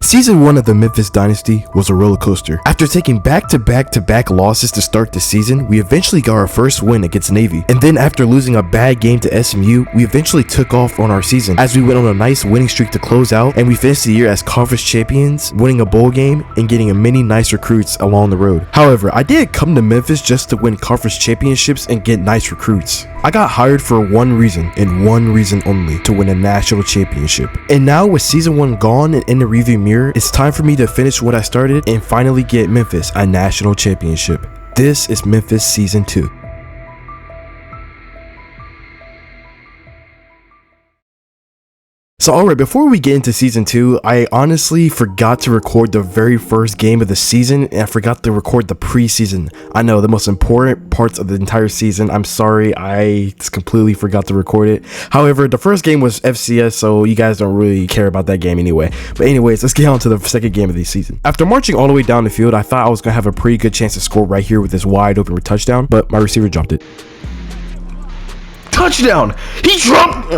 Season 1 of the Memphis Dynasty was a roller coaster. After taking back-to-back losses to start the season, we eventually got our first win against Navy. And then after losing a bad game to SMU, we eventually took off on our season as we went on a nice winning streak to close out, and we finished the year as conference champions, winning a bowl game and getting many nice recruits along the road. However, I didn't come to Memphis just to win conference championships and get nice recruits. I got hired for one reason and one reason only: to win a national championship. And now with season 1 gone and in the review mirror, it's time for me to finish what I started and finally get Memphis a national championship. This is Memphis season 2. So alright, before we get into season 2, I honestly forgot to record the very first game of the season, and I forgot to record the preseason. I know, the most important parts of the entire season. I'm sorry, I just completely forgot to record it. However, the first game was FCS, so you guys don't really care about that game anyway. But anyways, let's get on to the second game of the season. After marching all the way down the field, I thought I was going to have a pretty good chance to score right here with this wide open touchdown, but my receiver dropped it. Touchdown! He dropped...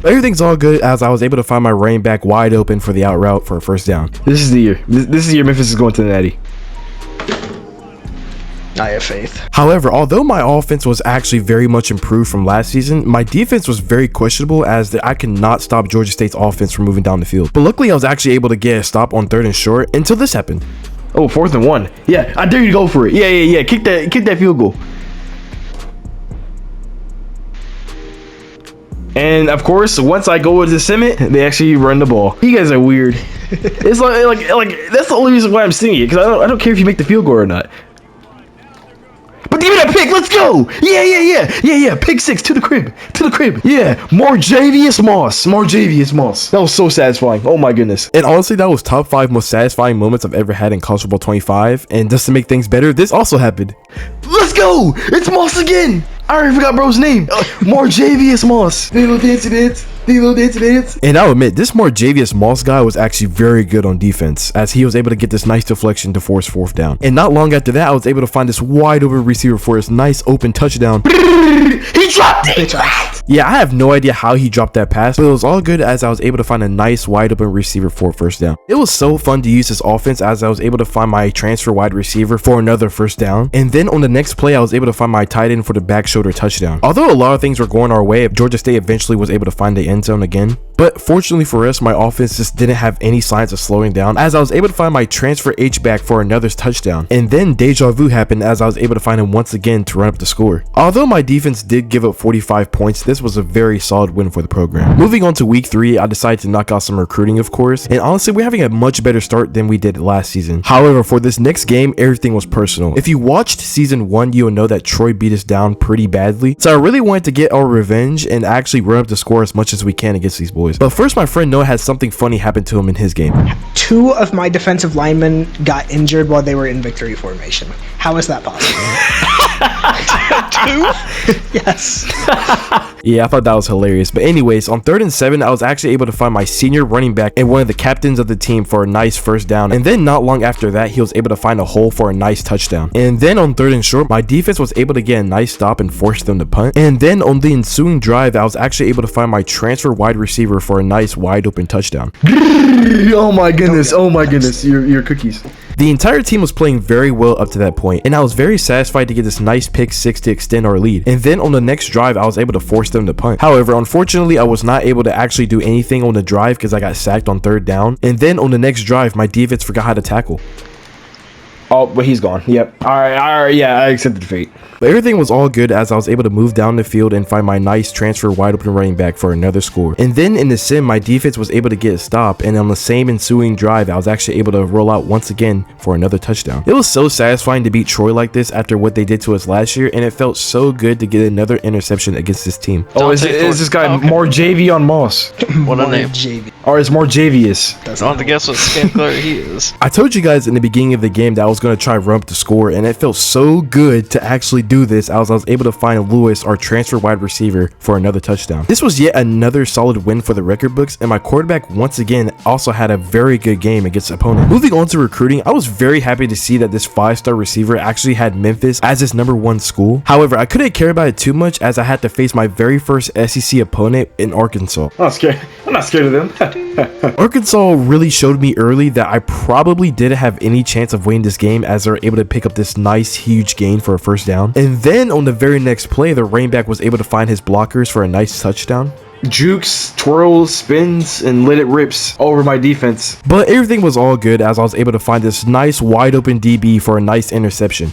Everything's all good as I was able to find my running back wide open for the out route for a first down. This is the year. This is the year Memphis is going to the Natty. I have faith. However, although my offense was actually very much improved from last season, my defense was very questionable as I could not stop Georgia State's offense from moving down the field. But luckily, I was actually able to get a stop on 3rd and short until this happened. Oh, 4th and 1. Yeah, I dare you to go for it. Yeah. Kick that field goal. And of course, once I go with the cement, they actually run the ball. You guys are weird. It's like that's the only reason why I'm singing it, because I don't care if you make the field goal or not. But give me that pick. Let's go. Yeah. Pick 6 to the crib. Yeah. Marjavius Moss. That was so satisfying. Oh my goodness. And honestly, that was top 5 most satisfying moments I've ever had in College Football 25. And just to make things better, this also happened. Let's go. It's Moss again. I already forgot bro's name. Marjavius Moss. They little dancey dance. And I'll admit, this Marjavius Moss guy was actually very good on defense, as he was able to get this nice deflection to force 4th down. And not long after that, I was able to find this wide open receiver for his nice open touchdown. He dropped it. Yeah, I have no idea how he dropped that pass, but it was all good as I was able to find a nice wide open receiver for a first down. It was so fun to use this offense as I was able to find my transfer wide receiver for another first down. And then on the next play, I was able to find my tight end for the back shoulder touchdown. Although a lot of things were going our way, Georgia State eventually was able to find the end zone again. But fortunately for us, my offense just didn't have any signs of slowing down as I was able to find my transfer H-back for another touchdown. And then deja vu happened as I was able to find him once again to run up the score. Although my defense did give up 45 points, this was a very solid win for the program. Moving on to week 3, I decided to knock out some recruiting, of course. And honestly, we're having a much better start than we did last season. However, for this next game, everything was personal. If you watched season 1, you'll know that Troy beat us down pretty badly. So I really wanted to get our revenge and actually run up the score as much as we can against these boys. But first, my friend Noah had something funny happen to him in his game. 2 of my defensive linemen got injured while they were in victory formation. How is that possible? 2? Yes. Yeah, I thought that was hilarious. But anyways, on 3rd and 7, I was actually able to find my senior running back and one of the captains of the team for a nice first down. And then not long after that, he was able to find a hole for a nice touchdown. And then on 3rd and short, my defense was able to get a nice stop and force them to punt. And then on the ensuing drive, I was actually able to find my transfer wide receiver for a nice wide open touchdown. Oh my goodness. Your cookies. The entire team was playing very well up to that point, and I was very satisfied to get this nice pick 6 to extend our lead. And then on the next drive, I was able to force them to punt. However, unfortunately, I was not able to actually do anything on the drive because I got sacked on 3rd down. And then on the next drive, my defense forgot how to tackle. Oh, but he's gone. Yep. All right. Yeah, I accepted fate. But everything was all good as I was able to move down the field and find my nice transfer wide open running back for another score. And then in the sim, my defense was able to get a stop, and on the same ensuing drive, I was actually able to roll out once again for another touchdown. It was so satisfying to beat Troy like this after what they did to us last year, and it felt so good to get another interception against this team. Oh, is this guy Marjavius Moss? What a name. Or it's Marjavius. I don't have to guess what skin color he is. I told you guys in the beginning of the game that I was going to try run up the score, and it felt so good to actually do this as I was able to find Lewis, our transfer wide receiver, for another touchdown. This was yet another solid win for the record books, and my quarterback once again also had a very good game against opponent. Moving on to recruiting, I was very happy to see that this 5-star receiver actually had Memphis as his #1 school. However, I couldn't care about it too much as I had to face my very first SEC opponent in Arkansas. I'm not scared. I'm not scared of them. Arkansas really showed me early that I probably didn't have any chance of winning this game as they were able to pick up this nice huge gain for a first down. And then on the very next play, the running back was able to find his blockers for a nice touchdown. Jukes, twirls, spins, and let it rips over my defense. But everything was all good as I was able to find this nice wide open DB for a nice interception.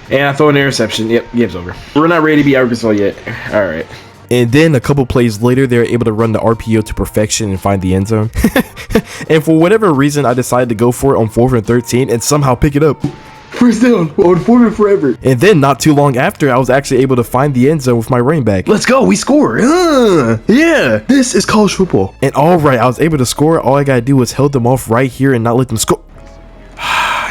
And I throw an interception. Yep, game's over. We're not ready to be Arkansas yet. All right. And then a couple plays later, they were able to run the RPO to perfection and find the end zone. And for whatever reason, I decided to go for it on 4th and 13 and somehow pick it up. First down. On 4th and forever. And then not too long after, I was actually able to find the end zone with my running back. Let's go. We score. Yeah. This is college football. And all right, I was able to score. All I gotta do was held them off right here and not let them score.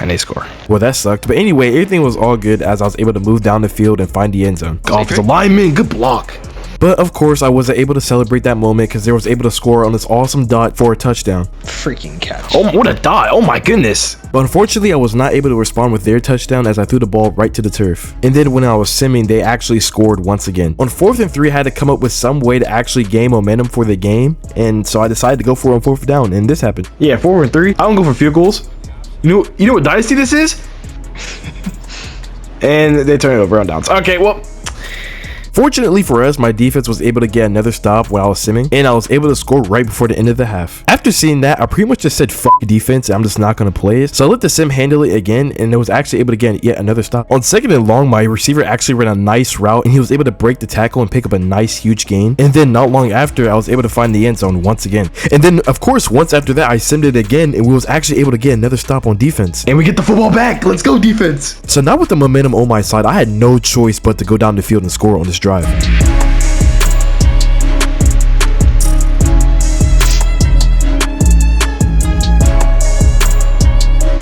And they score. Well, that sucked. But anyway, everything was all good as I was able to move down the field and find the end zone. Offensive lineman. Good block. But of course, I wasn't able to celebrate that moment because they was able to score on this awesome dot for a touchdown. Freaking catch. Oh, what a dot. Oh, my goodness. But unfortunately, I was not able to respond with their touchdown as I threw the ball right to the turf. And then when I was simming, they actually scored once again. On 4th and 3, I had to come up with some way to actually gain momentum for the game. And so I decided to go for it on 4th down, and this happened. Yeah, 4th and 3. I don't go for field goals. You know what dynasty this is? And they turn it over on downs. Okay, well. Fortunately for us, my defense was able to get another stop while I was simming, and I was able to score right before the end of the half. After seeing that, I pretty much just said fuck defense, and I'm just not going to play it. So I let the sim handle it again, and I was actually able to get yet another stop. On 2nd and long, my receiver actually ran a nice route, and he was able to break the tackle and pick up a nice huge gain. And then not long after, I was able to find the end zone once again. And then, of course, once after that, I simmed it again, and we was actually able to get another stop on defense. And we get the football back. Let's go, defense. So now with the momentum on my side, I had no choice but to go down the field and score on this drive.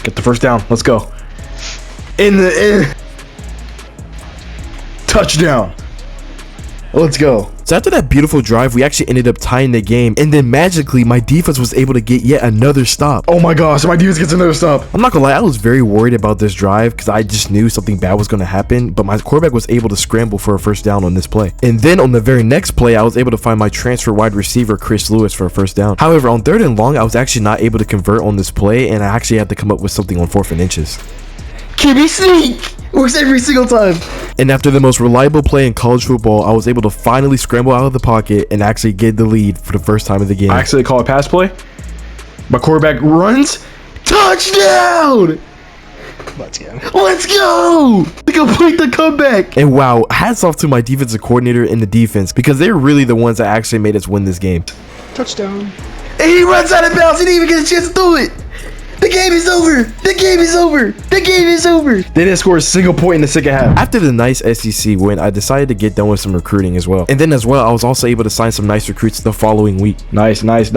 Get the first down. Let's go. Touchdown. Let's go. So after that beautiful drive, we actually ended up tying the game, and then magically my defense was able to get yet another stop. Oh my gosh, my defense gets another stop. I'm not gonna lie, I was very worried about this drive because I just knew something bad was gonna happen, but my quarterback was able to scramble for a first down on this play. And then on the very next play, I was able to find my transfer wide receiver Chris Lewis for a first down. However, on 3rd and long, I was actually not able to convert on this play, and I actually had to come up with something on 4th and inches. QB sneak works every single time. And after the most reliable play in college football, I was able to finally scramble out of the pocket and actually get the lead for the first time of the game. I actually call a pass play. My quarterback runs. Touchdown! Let's go. Let's go! To complete the comeback. And wow, hats off to my defensive coordinator and the defense because they're really the ones that actually made us win this game. Touchdown. And he runs out of bounds. He didn't even get a chance to do it. The game is over. The game is over. The game is over. They didn't score a single point in the second half. After the nice SEC win, I decided to get done with some recruiting as well. And then as well, I was also able to sign some nice recruits the following week. Nice. Let's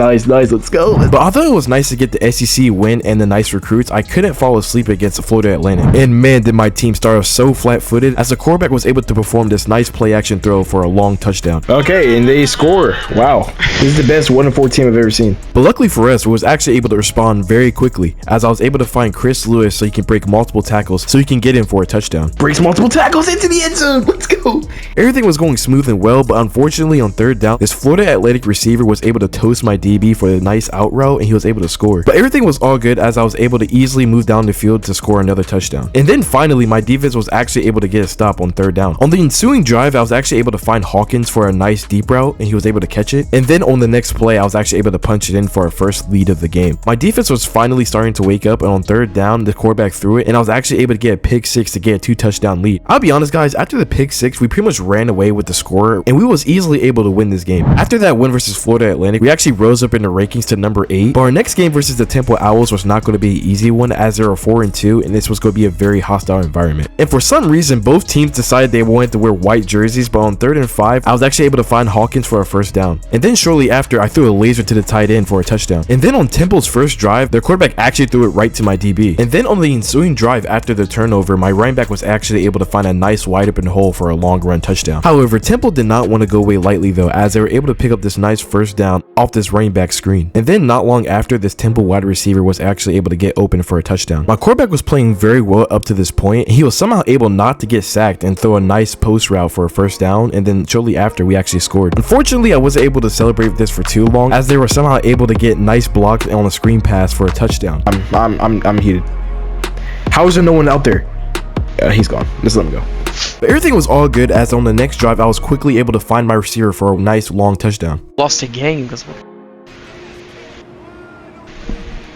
go. But although it was nice to get the SEC win and the nice recruits, I couldn't fall asleep against Florida Atlantic. And man, did my team start off so flat-footed as the quarterback was able to perform this nice play-action throw for a long touchdown. Okay, and they score. Wow. This is the best 1-4 team I've ever seen. But luckily for us, we was actually able to respond very quickly as I was able to find Chris Lewis so he can break multiple tackles so he can get in for a touchdown. Breaks multiple tackles into the end zone. Let's go. Everything was going smooth and well, but unfortunately on 3rd down, this Florida Atlantic receiver was able to toast my DB for a nice out route and he was able to score. But everything was all good as I was able to easily move down the field to score another touchdown. And then finally, my defense was actually able to get a stop on 3rd down. On the ensuing drive, I was actually able to find Hawkins for a nice deep route and he was able to catch it. And then on the next play, I was actually able to punch it in for our first lead of the game. My defense was finally starting to wake up, and on 3rd down, the quarterback threw it and I was actually able to get a pick 6 to get a 2-touchdown lead. I'll be honest guys, after the pick 6, we pretty much ran away with the score and we was easily able to win this game. After that win versus Florida Atlantic, we actually rose up in the rankings to number 8, but our next game versus the Temple Owls was not going to be an easy one as they were 4-2 and this was going to be a very hostile environment. And for some reason, both teams decided they wanted to wear white jerseys, but on 3rd and 5, I was actually able to find Hawkins for a first down. And then shortly after, I threw a laser to the tight end for a touchdown. And then on Temple's first drive, their quarterback actually threw it right to my DB. And then on the ensuing drive after the turnover, my running back was actually able to find a nice wide open hole for a long run touchdown. However, Temple did not want to go away lightly though, as they were able to pick up this nice first down off this running back screen. And then not long after, this Temple wide receiver was actually able to get open for a touchdown. My quarterback was playing very well up to this point. He was somehow able not to get sacked and throw a nice post route for a first down, and then shortly after we actually scored. Unfortunately, I wasn't able to celebrate this for too long, as they were somehow able to get nice blocks on a screen pass for a touchdown. I'm heated. How is there no one out there? He's gone. Just let him go. But everything was all good, as on the next drive I was quickly able to find my receiver for a nice long touchdown. Lost a game because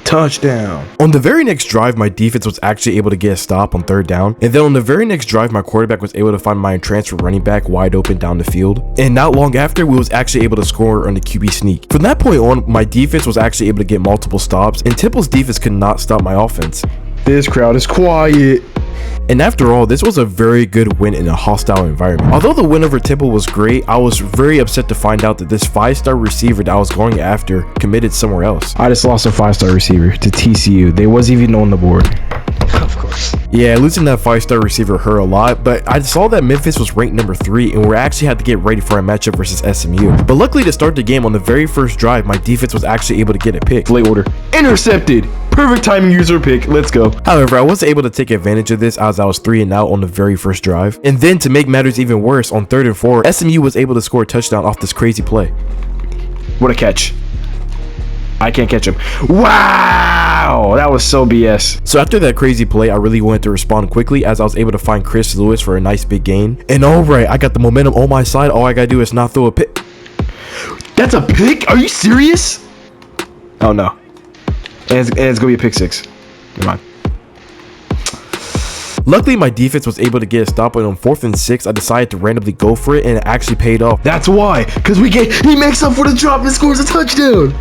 Touchdown. On the very next drive, my defense was actually able to get a stop on third down. And then on the very next drive, my quarterback was able to find my transfer running back wide open down the field. And not long after, we was actually able to score on the QB sneak. From that point on, my defense was actually able to get multiple stops, and Temple's defense could not stop my offense. This crowd is quiet. And after all, this was a very good win in a hostile environment. Although the win over Temple was great, I was very upset to find out that this 5-star receiver that I was going after committed somewhere else. I just lost a 5-star receiver to TCU. They wasn't even on the board. Of course. Yeah, losing that 5-star receiver hurt a lot, but I saw that Memphis was ranked number 3 and we actually had to get ready for a matchup versus SMU. But luckily to start the game on the very first drive, my defense was actually able to get a pick. Late order. Intercepted. Perfect timing user pick. Let's go. However, I wasn't able to take advantage of this as I was 3 and out on the very first drive. And then to make matters even worse, on 3rd and 4, SMU was able to score a touchdown off this crazy play. What a catch. I can't catch him. Wow, that was so BS. So after that crazy play, I really wanted to respond quickly, as I was able to find Chris Lewis for a nice big gain. And alright, I got the momentum on my side. All I gotta do is not throw a pick. That's a pick? Are you serious? Oh no. And it's gonna be a pick 6. Come on. Luckily, my defense was able to get a stop, and on 4th and 6, I decided to randomly go for it, and it actually paid off. That's why, because he makes up for the drop and scores a touchdown.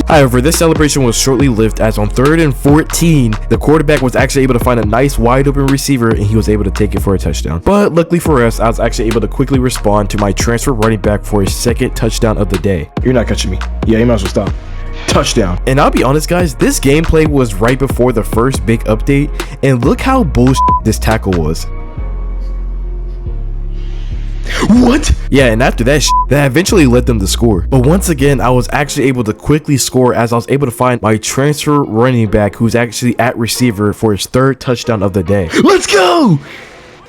However, this celebration was shortly lived, as on 3rd and 14, the quarterback was actually able to find a nice wide open receiver, and he was able to take it for a touchdown. But luckily for us, I was actually able to quickly respond to my transfer running back for his 2nd touchdown of the day. You're not catching me. Yeah, you might as well stop. Touchdown. And I'll be honest guys, this gameplay was right before the first big update, and look how bullshit this tackle was. What? Yeah, and after that that eventually led them to score. But once again, I was actually able to quickly score, as I was able to find my transfer running back who's actually at receiver for his 3rd touchdown of the day. Let's go!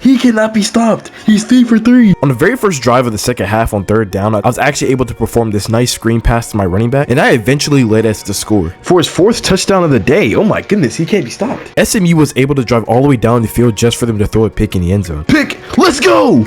He cannot be stopped. He's 3 for 3. On the very first drive of the second half on 3rd down, I was actually able to perform this nice screen pass to my running back, and I eventually led us to score. For his 4th touchdown of the day. Oh my goodness, he can't be stopped. SMU was able to drive all the way down the field just for them to throw a pick in the end zone. Pick! Let's go!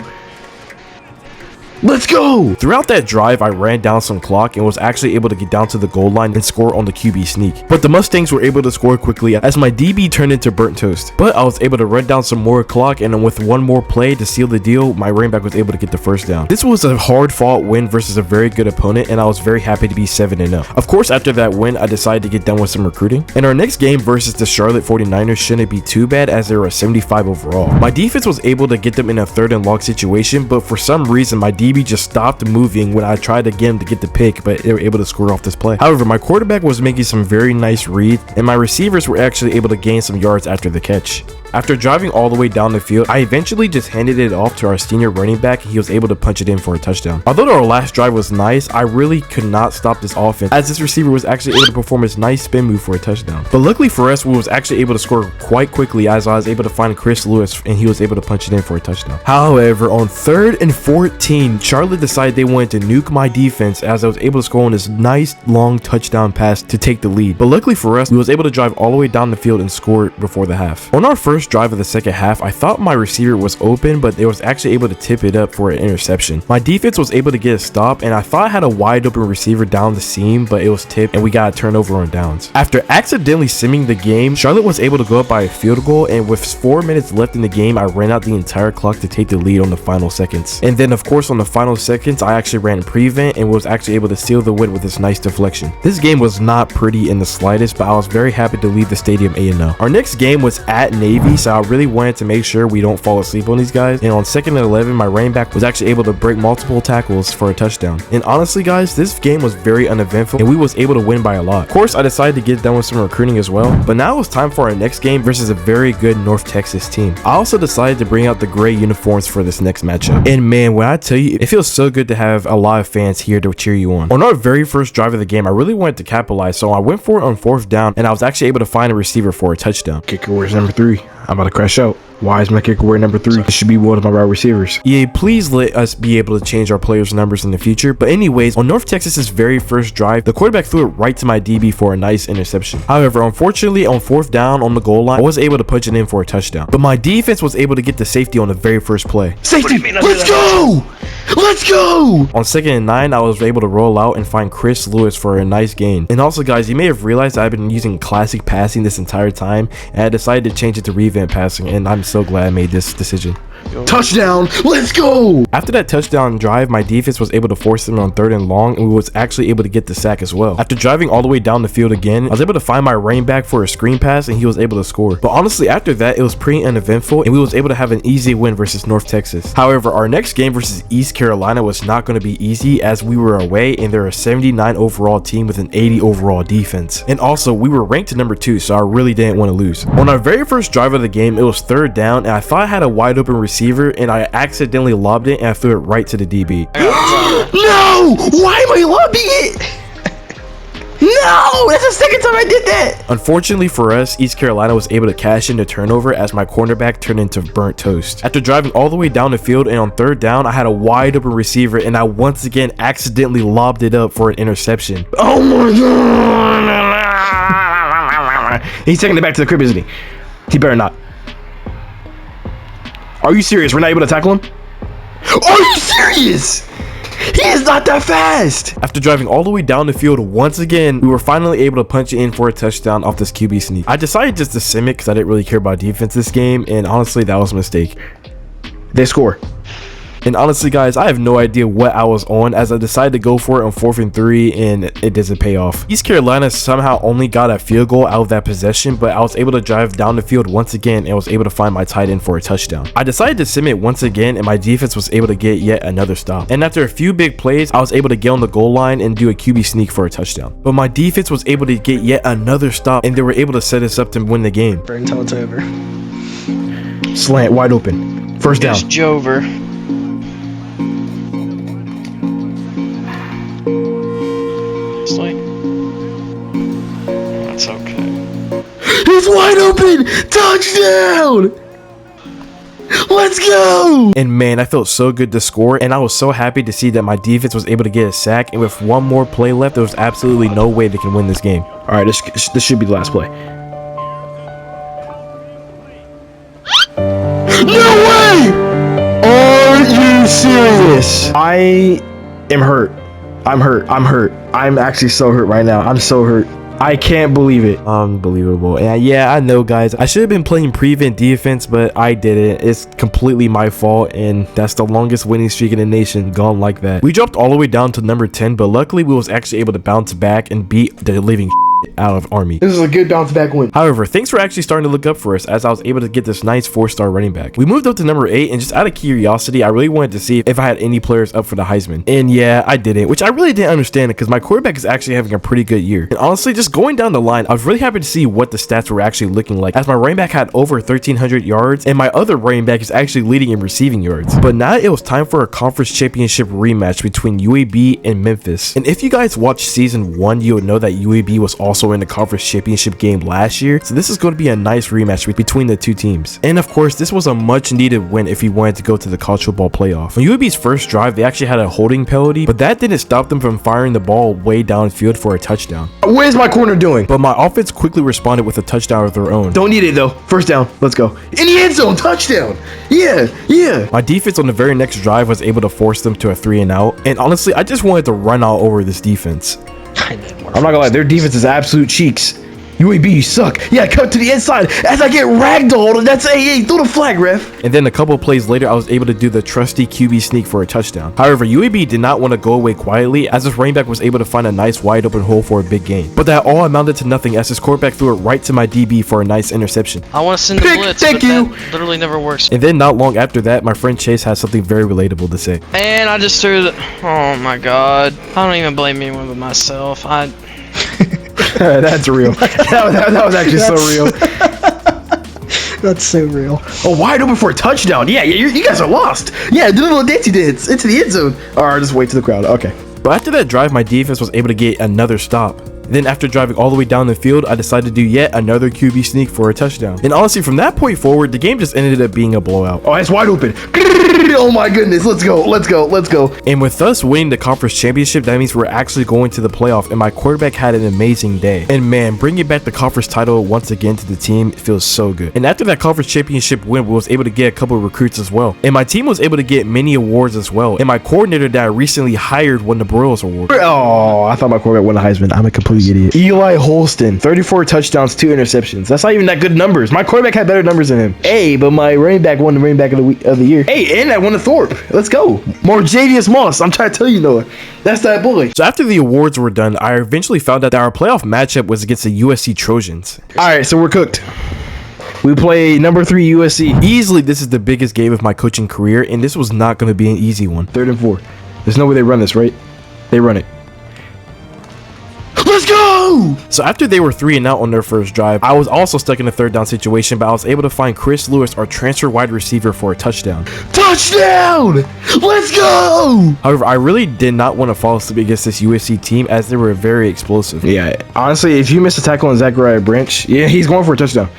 Let's go! Throughout that drive, I ran down some clock and was actually able to get down to the goal line and score on the QB sneak. But the Mustangs were able to score quickly, as my DB turned into burnt toast. But I was able to run down some more clock, and with one more play to seal the deal, my running back was able to get the first down. This was a hard-fought win versus a very good opponent, and I was very happy to be 7-0. Of course, after that win, I decided to get done with some recruiting. And our next game versus the Charlotte 49ers shouldn't be too bad, as they were a 75 overall. My defense was able to get them in a 3rd and long situation, but for some reason, my DB just stopped moving when I tried again to get the pick, but they were able to score off this play. However, my quarterback was making some very nice reads, and my receivers were actually able to gain some yards after the catch. After driving all the way down the field, I eventually just handed it off to our senior running back, and he was able to punch it in for a touchdown. Although our last drive was nice, I really could not stop this offense, as this receiver was actually able to perform his nice spin move for a touchdown. But luckily for us, we was actually able to score quite quickly, as I was able to find Chris Lewis, and he was able to punch it in for a touchdown. However, on 3rd and 14, Charlotte decided they wanted to nuke my defense, as I was able to score on this nice long touchdown pass to take the lead. But luckily for us, we was able to drive all the way down the field and score before the half. On our first drive of the second half, I thought my receiver was open, but they was actually able to tip it up for an interception. My defense was able to get a stop, and I thought I had a wide open receiver down the seam, but it was tipped, and we got a turnover on downs. After accidentally simming the game, Charlotte was able to go up by a field goal, and with 4 minutes left in the game, I ran out the entire clock to take the lead on the final seconds. And then of course on the final seconds, I actually ran prevent and was actually able to seal the win with this nice deflection. This game was not pretty in the slightest, but I was very happy to leave the stadium 8-0. Our next game was at Navy, DB, so I really wanted to make sure we don't fall asleep on these guys. And on 2nd and 11, my running back was actually able to break multiple tackles for a touchdown. And honestly, guys, this game was very uneventful and we was able to win by a lot. Of course, I decided to get done with some recruiting as well, but now it was time for our next game versus a very good North Texas team. I also decided to bring out the gray uniforms for this next matchup. And man, when I tell you, it feels so good to have a lot of fans here to cheer you on. On our very first drive of the game, I really wanted to capitalize, so I went for it on 4th down, and I was actually able to find a receiver for a touchdown. Kicker wears number 3. I'm about to crash out. Why is my kicker wearing number 3? This should be one of my wide receivers. EA, please let us be able to change our players' numbers in the future. But anyways, on North Texas's very first drive, the quarterback threw it right to my DB for a nice interception. However, unfortunately, on 4th down on the goal line, I was able to punch it in for a touchdown. But my defense was able to get the safety on the very first play. Safety! Let's go! Let's go! On 2nd and 9, I was able to roll out and find Chris Lewis for a nice gain. And also, guys, you may have realized I've been using classic passing this entire time, and I decided to change it to revamp passing, and I'm so glad I made this decision. Touchdown! Let's go! After that touchdown drive, my defense was able to force them on 3rd and long, and we was actually able to get the sack as well. After driving all the way down the field again, I was able to find my running back for a screen pass, and he was able to score. But honestly, after that, it was pretty uneventful, and we was able to have an easy win versus North Texas. However, our next game versus East Carolina was not going to be easy, as we were away, and they're a 79 overall team with an 80 overall defense. And also, we were ranked number 2, so I really didn't want to lose. On our very first drive of the game, it was 3rd down, and I thought I had a wide open receiver, and I accidentally lobbed it and I threw it right to the DB. No! Why am I lobbing it? No! That's the second time I did that! Unfortunately for us, East Carolina was able to cash in the turnover as my cornerback turned into burnt toast. After driving all the way down the field and on 3rd down, I had a wide open receiver and I once again accidentally lobbed it up for an interception. Oh my god! He's taking it back to the crib, isn't he? He better not. Are you serious? We're not able to tackle him? Are you serious? He is not that fast. After driving all the way down the field once again, we were finally able to punch it in for a touchdown off this QB sneak. I decided just to sim it because I didn't really care about defense this game, and honestly, that was a mistake. They score. And honestly, guys, I have no idea what I was on as I decided to go for it on 4th and 3, and it doesn't pay off. East Carolina somehow only got a field goal out of that possession, but I was able to drive down the field once again and was able to find my tight end for a touchdown. I decided to sim it once again, and my defense was able to get yet another stop. And after a few big plays, I was able to get on the goal line and do a QB sneak for a touchdown. But my defense was able to get yet another stop, and they were able to set us up to win the game. Until it's over. Slant, wide open. First down. It's Jover. That's okay. He's wide open! Touchdown! Let's go! And man, I felt so good to score, and I was so happy to see that my defense was able to get a sack, and with one more play left, there was absolutely no way they can win this game. All right, this should be the last play. No way! Are you serious? I am hurt. I'm hurt. I'm actually so hurt right now. I'm so hurt. I can't believe it. Unbelievable. And yeah, I know, guys, I should have been playing prevent defense, but I didn't. It's completely my fault, and that's the longest winning streak in the nation gone like that. We dropped all the way down to number 10, but luckily we was actually able to bounce back and beat the living out of Army. This is a good bounce back win. However, things were actually starting to look up for us as I was able to get this nice 4-star running back. We moved up to number 8, and just out of curiosity, I really wanted to see if I had any players up for the Heisman. And yeah, I didn't, which I really didn't understand because my quarterback is actually having a pretty good year. And honestly, just going down the line, I was really happy to see what the stats were actually looking like, as my running back had over 1,300 yards, and my other running back is actually leading in receiving yards. But now it was time for a conference championship rematch between UAB and Memphis. And if you guys watched season 1, you would know that UAB was also in the conference championship game last year, so this is going to be a nice rematch between the two teams. And of course, this was a much needed win if you wanted to go to the college football playoff. On UAB's first drive, they actually had a holding penalty, but that didn't stop them from firing the ball way downfield for a touchdown. What is my corner doing? But my offense quickly responded with a touchdown of their own. Don't need it though. First down. Let's go. In the end zone. Touchdown. Yeah. My defense on the very next drive was able to force them to a 3-and-out, and honestly, I just wanted to run all over this defense. I'm not gonna lie, their defense is absolute cheeks. UAB, you suck. Yeah, cut to the inside as I get ragdolled. That's hey, throw the flag, ref. And then a couple plays later, I was able to do the trusty QB sneak for a touchdown. However, UAB did not want to go away quietly, as his running back was able to find a nice wide open hole for a big gain. But that all amounted to nothing, as his quarterback threw it right to my DB for a nice interception. I want to send the Pick, blitz, thank but you. that literally never works. And then not long after that, my friend Chase had something very relatable to say. And I just threw the. Oh my god. I don't even blame anyone but myself. That's real. That was actually so real. That's so real. Oh, wide open for a touchdown. Yeah, you guys are lost. Yeah, do a little dancey dance into the end zone. Or just wait to the crowd. Okay. But after that drive, my defense was able to get another stop. Then after driving all the way down the field, I decided to do yet another QB sneak for a touchdown. And honestly, from that point forward, the game just ended up being a blowout. Oh, it's wide open. Oh my goodness. Let's go. Let's go. Let's go. And with us winning the conference championship, that means we're actually going to the playoff, and my quarterback had an amazing day. And man, bringing back the conference title once again to the team, it feels so good. And after that conference championship win, we was able to get a couple of recruits as well. And my team was able to get many awards as well. And my coordinator that I recently hired won the Broyles Award. Oh, I thought my quarterback won the Heisman. I'm a complete idiot. Eli Holston, 34 touchdowns, 2 interceptions. That's not even that good numbers. My quarterback had better numbers than him. Hey, but my running back won the running back of the year. Hey, and I won the Thorpe. Let's go. More Jadius Moss. I'm trying to tell you, Noah. That's that boy. So after the awards were done, I eventually found out that our playoff matchup was against the USC Trojans. All right, so we're cooked. We play number 3 USC. Easily, this is the biggest game of my coaching career, and this was not going to be an easy one. 3rd and 4. There's no way they run this, right? They run it. Let's go! So after they were 3 and out on their first drive, I was also stuck in a 3rd down situation, but I was able to find Chris Lewis, our transfer wide receiver, for a touchdown. Touchdown! Let's go! However, I really did not want to fall asleep against this USC team, as they were very explosive. Yeah, honestly, if you miss a tackle on Zachariah Branch, yeah, he's going for a touchdown.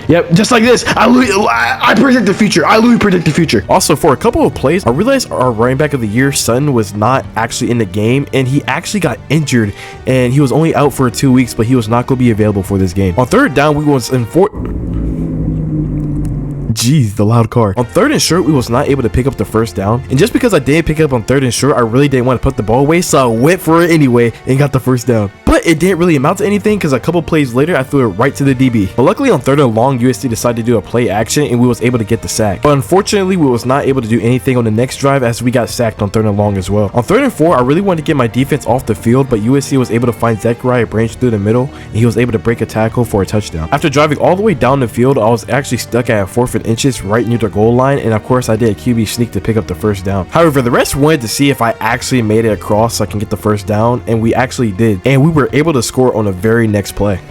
Yep, just like this. I predict the future. I literally predict the future. Also, for a couple of plays, I realized our running back of the year, Sutton, was not actually in the game, and he actually got injured, and he was only out for 2 weeks, but he was not going to be available for this game. On 3rd down, we was in 4th. Jeez, the loud car. On 3rd and short, we was not able to pick up the 1st down, and just because I didn't pick it up on 3rd and short, I really didn't want to put the ball away, so I went for it anyway and got the 1st down. But it didn't really amount to anything, because a couple plays later, I threw it right to the DB. But luckily on 3rd and long, USC decided to do a play action, and we was able to get the sack. But unfortunately, we was not able to do anything on the next drive, as we got sacked on 3rd and long as well. On 3rd and 4, I really wanted to get my defense off the field, but USC was able to find Zachariah Branch through the middle, and he was able to break a tackle for a touchdown. After driving all the way down the field, I was actually stuck at 4th and inches right near the goal line, and of course I did a QB sneak to pick up the 1st down. However, the rest wanted to see if I actually made it across so I can get the 1st down, and we actually did, and we were able to score on the very next play.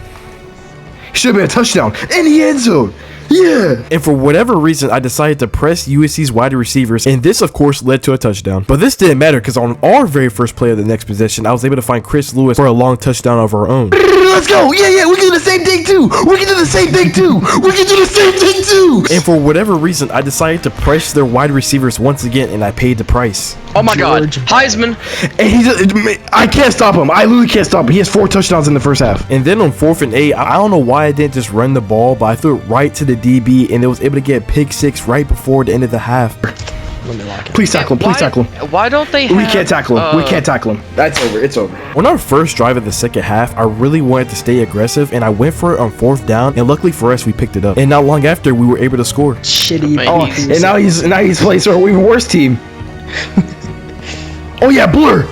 Should have been a touchdown in the end zone. Yeah. And for whatever reason, I decided to press USC's wide receivers, and this of course led to a touchdown. But this didn't matter, because on our very first play of the next possession, I was able to find Chris Lewis for a long touchdown of our own. Let's go. Yeah, we can do the same thing too. We can do the same thing too. We can do the same thing too. And for whatever reason, I decided to press their wide receivers once again, and I paid the price. Oh my god. Heisman. And I can't stop him. I literally can't stop him. He has 4 touchdowns in the first half. And then on 4th and 8, I don't know why I didn't just run the ball, but I threw it right to the DB, and it was able to get pick 6 right before the end of the half. Please tackle him. Please tackle him. Why don't they have, We can't tackle him. We can't tackle him. That's over. It's over. On our first drive of the second half, I really wanted to stay aggressive, and I went for it on 4th down, and luckily for us, we picked it up. And not long after, we were able to score. Shitty. Oh, and now he's playing for an even worse team. Oh yeah, Blur.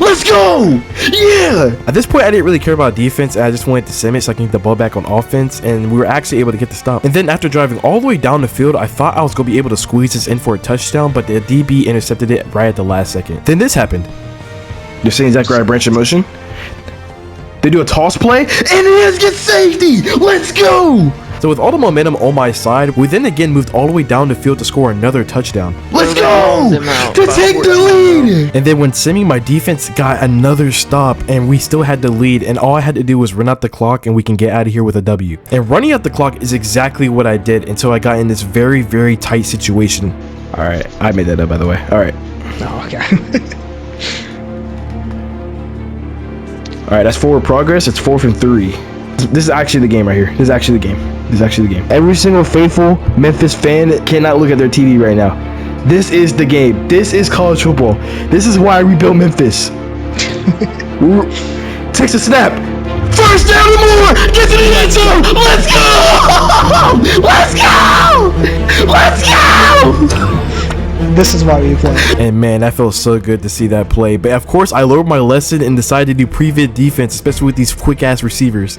Let's go! Yeah! At this point, I didn't really care about defense, and I just wanted to sim it so I can get the ball back on offense, and we were actually able to get the stop. And then after driving all the way down the field, I thought I was going to be able to squeeze this in for a touchdown, but the DB intercepted it right at the last second. Then this happened. You're seeing Zachariah Branch in motion? They do a toss play, and he gets safety! Let's go! So with all the momentum on my side, we then again moved all the way down the field to score another touchdown. Let's go! To take the lead! And then when Simi, my defense got another stop, and we still had the lead, and all I had to do was run out the clock, and we can get out of here with a W. And running out the clock is exactly what I did until I got in this very, very tight situation. Alright, I made that up, by the way. Alright. Oh, okay. Alright, that's forward progress. It's 4th and 3. This is actually the game right here. This is actually the game. This is actually the game. Every single faithful Memphis fan cannot look at their TV right now. This is the game. This is college football. This is why I rebuilt Memphis. Takes a snap. First down and more. Get to the end zone. Let's go. Let's go. Let's go. This is why we play. And man, that felt so good to see that play. But of course, I lowered my lesson and decided to do prevent defense, especially with these quick ass receivers.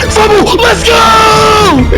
Fumble! Let's go!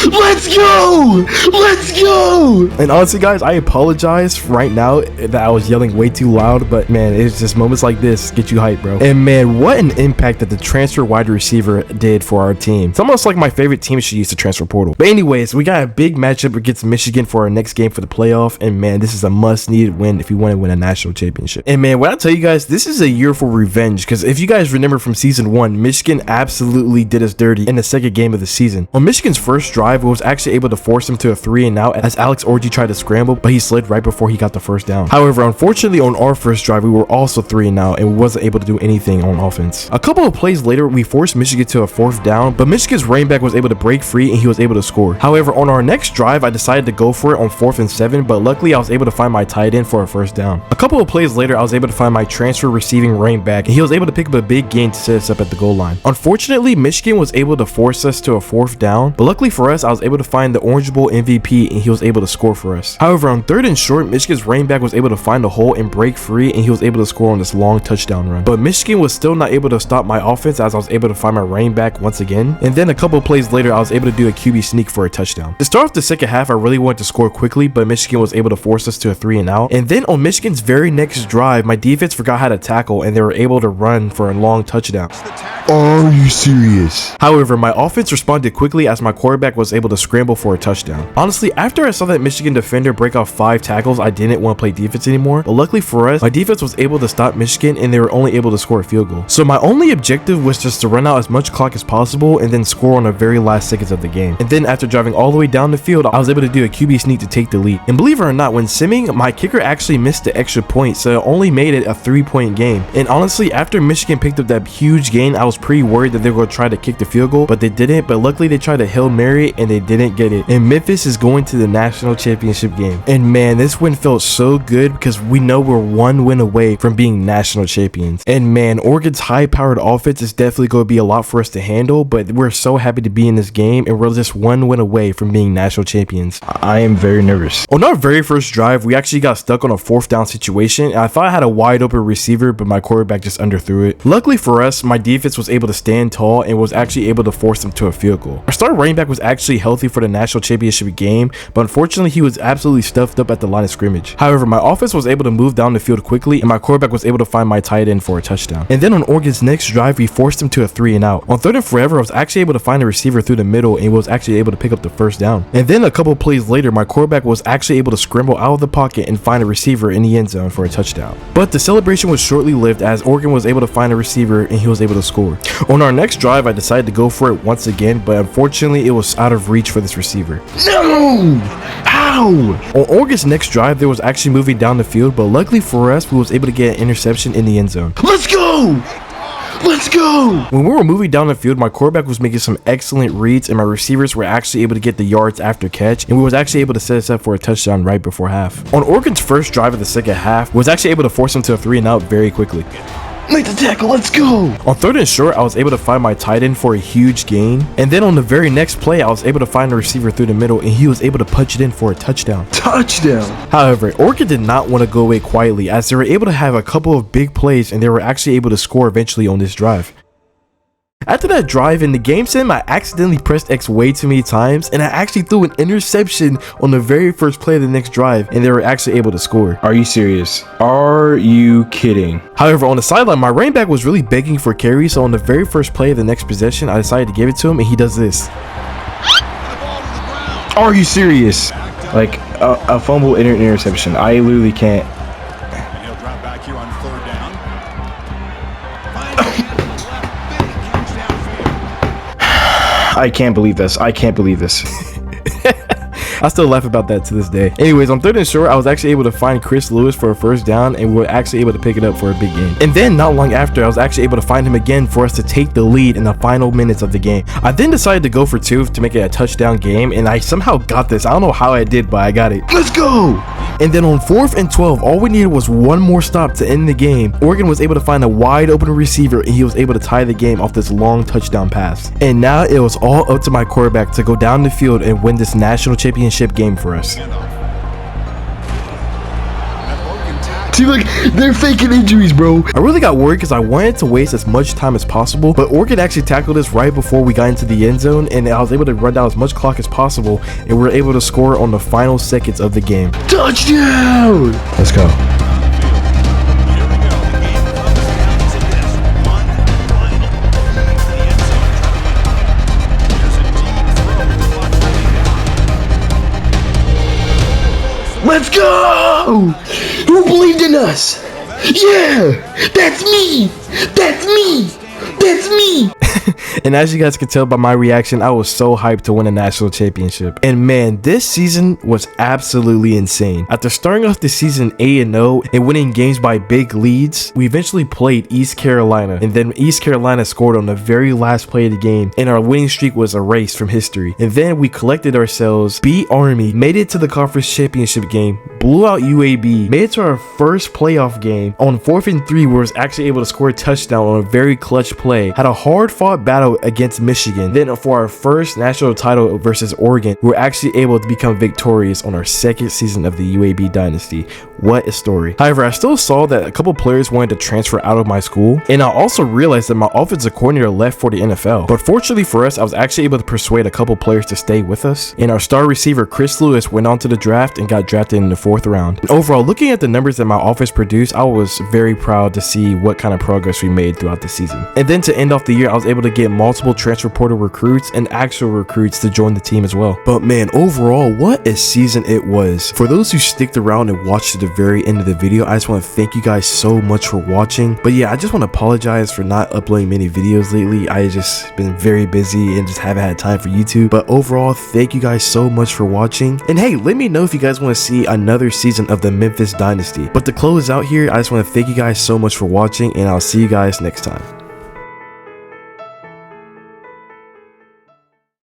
Let's go! Let's go! And honestly, guys, I apologize right now that I was yelling way too loud, but man, it's just moments like this get you hyped, bro. And man, what an impact that the transfer wide receiver did for our team. It's almost like my favorite team should use the transfer portal. But anyways, we got a big matchup against Michigan for our next game for the playoff, and man, this is a must-needed win if you want to win a national championship. And man, when I tell you guys, this is a year for revenge, because if you guys remember from season 1, Michigan absolutely did us dirty in the second game of the season. On Michigan's first drive, we was actually able to force him to a 3-and-out as Alex Orji tried to scramble, but he slid right before he got the first down. However, unfortunately, on our first drive, we were also 3-and-out and we wasn't able to do anything on offense. A couple of plays later, we forced Michigan to a 4th down, but Michigan's running back was able to break free and he was able to score. However, on our next drive, I decided to go for it on 4th and 7, but luckily I was able to find my tight end for a first down. A couple of plays later, I was able to find my transfer receiving running back and he was able to pick up a big gain to set us up at the goal line. Unfortunately, Michigan was able to force us to a 4th down, but luckily for us, I was able to find the Orange Bowl MVP and he was able to score for us. However, on 3rd and short, Michigan's running back was able to find a hole and break free and he was able to score on this long touchdown run. But Michigan was still not able to stop my offense as I was able to find my running back once again. And then a couple of plays later, I was able to do a QB sneak for a touchdown. To start off the second half, I really wanted to score quickly, but Michigan was able to force us to a 3-and-out. And then on Michigan's very next drive, my defense forgot how to tackle and they were able to run for a long touchdown. Are you serious? However, my offense responded quickly as my quarterback was able to scramble for a touchdown. Honestly, after I saw that Michigan defender break off 5 tackles, I didn't want to play defense anymore, but luckily for us, my defense was able to stop Michigan and they were only able to score a field goal. So my only objective was just to run out as much clock as possible and then score on the very last seconds of the game. And then after driving all the way down the field, I was able to do a QB sneak to take the lead. And believe it or not, when simming, my kicker actually missed the extra point, so it only made it a 3-point game. And honestly, after Michigan picked up that huge gain, I was pretty worried that they were going to try to kick the field goal, but they didn't. But luckily they tried to Hail Mary and they didn't get it. And Memphis is going to the national championship game. And man, this win felt so good because we know we're 1 win away from being national champions. And man, Oregon's high-powered offense is definitely going to be a lot for us to handle, but we're so happy to be in this game and we're just 1 win away from being national champions. I am very nervous. On our very first drive, we actually got stuck on a 4th down situation, and I thought I had a wide open receiver, but my quarterback just underthrew it. Luckily for us, my defense was able to stand tall and was actually able to force them to a field goal. Our starting running back was actually healthy for the national championship game, but unfortunately he was absolutely stuffed up at the line of scrimmage. However, my offense was able to move down the field quickly and my quarterback was able to find my tight end for a touchdown. And then on Oregon's next drive, we forced him to a 3-and-out. On 3rd and forever, I was actually able to find a receiver through the middle and was actually able to pick up the first down. And then a couple plays later, my quarterback was actually able to scramble out of the pocket and find a receiver in the end zone for a touchdown. But the celebration was shortly lived as Oregon was able to find a receiver and he was able to score. On our next drive, I decided to go for it once again, but unfortunately it was out of reach for this receiver. No! How? On Oregon's next drive, there was actually moving down the field, but luckily for us, we was able to get an interception in the end zone. Let's go! Let's go! When we were moving down the field, my quarterback was making some excellent reads and my receivers were actually able to get the yards after catch, and we was actually able to set us up for a touchdown right before half. On Oregon's first drive of the second half, we was actually able to force them to a 3-and-out very quickly. Make the tackle, let's go! On 3rd and short, I was able to find my tight end for a huge gain. And then on the very next play, I was able to find a receiver through the middle and he was able to punch it in for a touchdown. Touchdown! However, Oregon did not want to go away quietly as they were able to have a couple of big plays and they were actually able to score eventually on this drive. After that drive in the game sim, I accidentally pressed X way too many times and I actually threw an interception on the very first play of the next drive and they were actually able to score. Are you serious? Are you kidding? However, on the sideline, my running back was really begging for carry, so on the very first play of the next possession, I decided to give it to him and he does this. Are you serious? Like a fumble interception. I literally can't. He'll drop back here on 3rd down. I can't believe this. I can't believe this. I still laugh about that to this day. Anyways, on 3rd and short, I was actually able to find Chris Lewis for a first down, and we were actually able to pick it up for a big game. And then not long after, I was actually able to find him again for us to take the lead in the final minutes of the game. I then decided to go for 2 to make it a touchdown game, and I somehow got this. I don't know how I did, but I got it. Let's go! And then on 4th and 12, all we needed was one more stop to end the game. Oregon was able to find a wide open receiver, and he was able to tie the game off this long touchdown pass. And now it was all up to my quarterback to go down the field and win this national championship game for us. See, look, they're faking injuries, bro. I really got worried because I wanted to waste as much time as possible, but Oregon actually tackled us right before we got into the end zone, and I was able to run down as much clock as possible, and we were able to score on the final seconds of the game. Touchdown! Let's go. Let's go! Who believed in us? Yeah! That's me! That's me! That's me! And as you guys can tell by my reaction, I was so hyped to win a national championship. And man, this season was absolutely insane. After starting off the season 8-0 and winning games by big leads, we eventually played East Carolina, and then East Carolina scored on the very last play of the game, and our winning streak was erased from history. And then we collected ourselves, beat Army, made it to the conference championship game, blew out UAB, made it to our first playoff game. On 4th and 3, we was actually able to score a touchdown on a very clutch play, had a hard fought battle against Michigan. Then for our first national title versus Oregon, we were actually able to become victorious on our 2nd season of the UAB Dynasty. What a story. However, I still saw that a couple players wanted to transfer out of my school, and I also realized that my offensive coordinator left for the NFL. But fortunately for us, I was actually able to persuade a couple players to stay with us, and our star receiver Chris Lewis went on to the draft and got drafted in the 4th round. And overall, looking at the numbers that my offense produced, I was very proud to see what kind of progress we made throughout the season. And then to end off the year, I was able to get multiple transfer portal recruits and actual recruits to join the team as well. But man, overall, what a season it was. For those who sticked around and watched to the very end of the video, I just want to thank you guys so much for watching. But yeah, I just want to apologize for not uploading many videos lately. I just been very busy and just haven't had time for YouTube. But overall, thank you guys so much for watching. And hey, let me know if you guys want to see another season of the Memphis Dynasty. But to close out here, I just want to thank you guys so much for watching, and I'll see you guys next time.